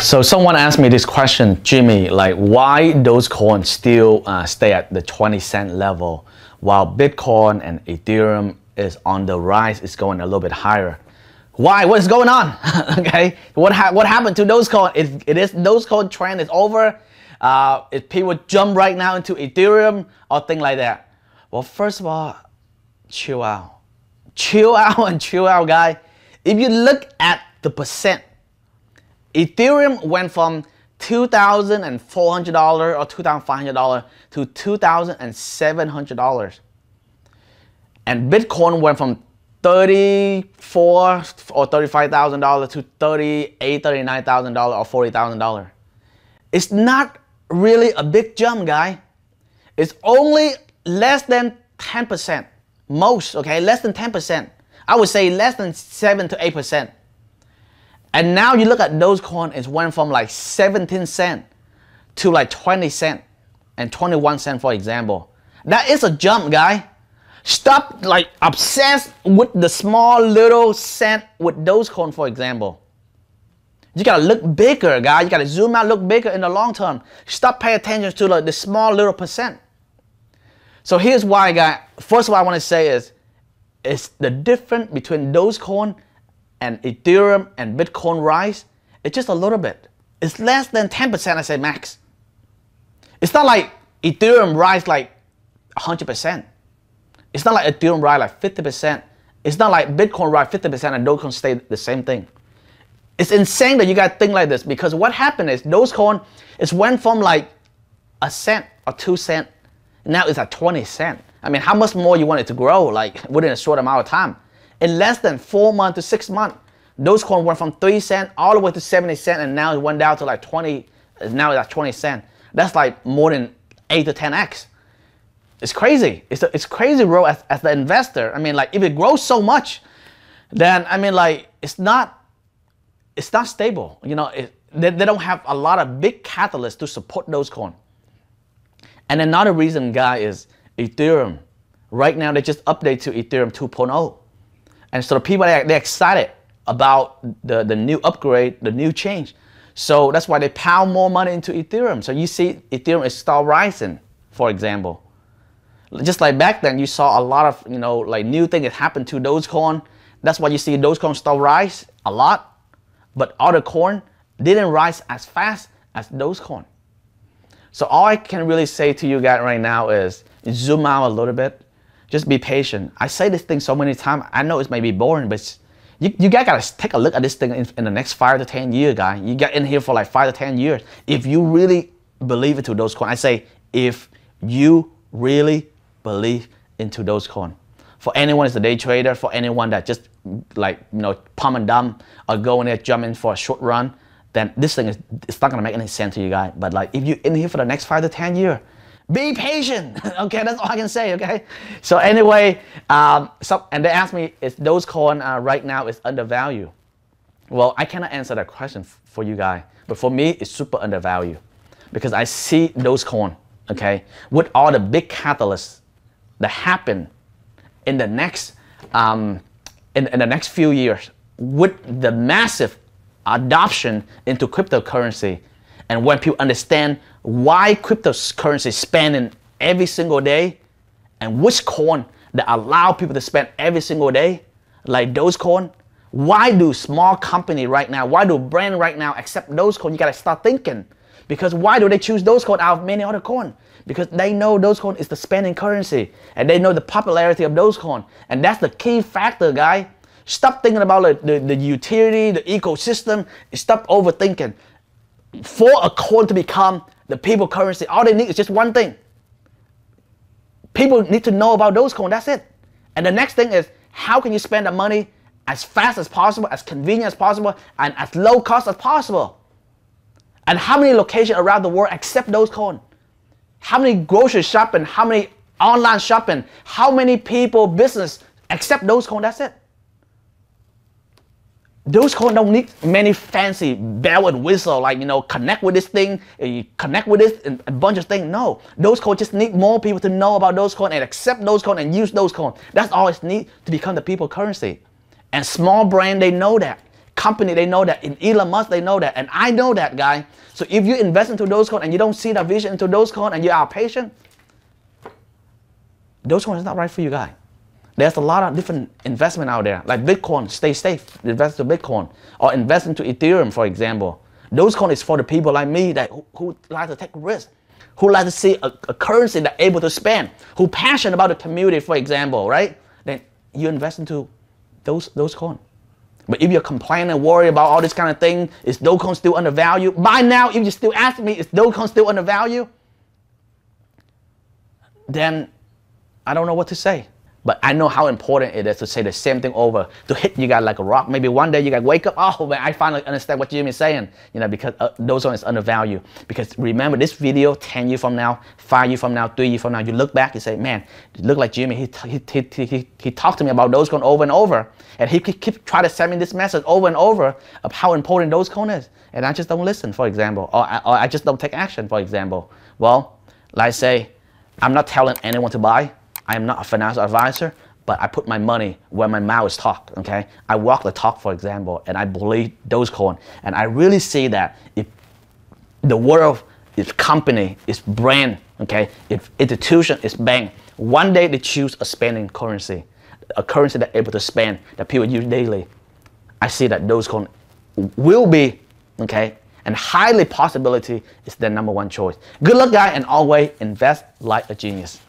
So someone asked me this question, Jimmy, like why those coins still stay at the 20-cent level while Bitcoin and Ethereum is on the rise, it's going a little bit higher. Why? What is going on? Okay, what happened to those coins? Those coin trend is over. If people jump right now into Ethereum or thing like that. Well, first of all, chill out. Chill out, guy. If you look at the percent, Ethereum went from $2,400 or $2,500 to $2,700. And Bitcoin went from $34,000 or $35,000 to $38,000, $39,000 or $40,000. It's not really a big jump, guy. It's only less than 10%. Most, okay, less than 10%. I would say less than 7 to 8%. And now you look at those coins, it went from like 17 cents to like 20 cents and 21 cents, for example. That is a jump, guy. Stop like obsessed with the small little cent with those coins, for example. You gotta look bigger, guy. You gotta zoom out, look bigger in the long term. Stop paying attention to like the small little percent. So here's why, guy. First of all, I want to say is the difference between those coins and Ethereum and Bitcoin rise, it's just a little bit. It's less than 10%, I say max. It's not like Ethereum rise like 100%. It's not like Ethereum rise like 50%. It's not like Bitcoin rise 50% and Dogecoin stay the same thing. It's insane that you guys think like this, because what happened is those coins, it went from like a cent or 2 cents, now it's at 20 cents. I mean, how much more you want it to grow like within a short amount of time? In less than 4 months to 6 months, those coins went from 3 cents all the way to 70 cents, and now it went down to like 20, now it's at 20 cents. That's like more than 8 to 10x. It's crazy. It's crazy, bro, as the investor. I mean, like if it grows so much, then I mean like it's not stable. You know, they don't have a lot of big catalysts to support those coins. And another reason, guy, is Ethereum. Right now, they just update to Ethereum 2.0. And so the people, they're excited about the new upgrade, the new change. So that's why they pound more money into Ethereum. So you see Ethereum is still rising, for example. Just like back then, you saw a lot of, you know, like new things that happened to Dogecoin. That's why you see Dogecoin still rise a lot. But other coin didn't rise as fast as Dogecoin. So all I can really say to you guys right now is zoom out a little bit. Just be patient. I say this thing so many times. I know it may be boring, but you guys gotta take a look at this thing in the next 5 to 10 years, guy. You got in here for like 5 to 10 years. If you really believe into those coins, I say if you really believe into those coins. For anyone who's a day trader, for anyone that just like, you know, pump and dump or go in there, jump in for a short run, then this thing it's not gonna make any sense to you guys. But like if you're in here for the next 5 to 10 years, be patient. Okay, that's all I can say. Okay, so anyway, and they asked me, is those coin right now is undervalued? Well, I cannot answer that question for you guys, but for me, it's super undervalued because I see those coin, okay, with all the big catalysts that happen in the next in the next few years, with the massive adoption into cryptocurrency. And when people understand why cryptocurrency is spending every single day and which coin that allow people to spend every single day, like those coin, why do small company right now, why do brand right now accept those coin? You gotta start thinking. Because why do they choose those coin out of many other coin? Because they know those coin is the spending currency and they know the popularity of those coin. And that's the key factor, guy. Stop thinking about the utility, the ecosystem. Stop overthinking. For a coin to become the people currency, all they need is just one thing. People need to know about those coins, that's it. And the next thing is, how can you spend the money as fast as possible, as convenient as possible, and as low cost as possible? And how many locations around the world accept those coins? How many grocery shopping, how many online shopping, how many people, business accept those coins, that's it. Those coins don't need many fancy bell and whistle, like, you know, connect with this thing, you connect with this, and a bunch of things. No, those coins just need more people to know about those coins and accept those coins and use those coins. That's all it needs to become the people currency. And small brand, they know that. company, they know that. In Elon Musk, they know that. And I know that, guy. So if you invest into those coins and you don't see the vision into those coins and you are patient, those coins is not right for you, guy. There's a lot of different investment out there, like Bitcoin. Stay safe, invest into Bitcoin, or invest into Ethereum, for example. Those coins is for the people like me that who like to take risk, who like to see a currency that able to spend, who passionate about the community, for example, right? Then you invest into those coins. But if you're complaining and worried about all this kind of thing, is Dogecoin still undervalued? By now, if you still ask me, is Dogecoin still undervalued? Then I don't know what to say. But I know how important it is to say the same thing over, to hit you guys like a rock. Maybe one day you guys wake up, oh man, I finally understand what Jimmy's saying. You know, because Dogecoin is undervalued. Because remember this video 10 years from now, 5 years from now, 3 years from now, you look back and say, man, it looked like Jimmy, he talked to me about Dogecoin over and over. And he keep trying to send me this message over and over of how important Dogecoin is. And I just don't listen, for example. Or I just don't take action, for example. Well, like I say, I'm not telling anyone to buy. I am not a financial advisor, but I put my money where my mouth is talk, okay? I walk the talk, for example, and I believe Dogecoin. And I really see that if the world, if company, if brand, okay, if institution, is bank, one day they choose a spending currency, a currency that's able to spend, that people use daily, I see that Dogecoin will be, okay, and highly possibility is the #1 choice. Good luck, guys, and always invest like a genius.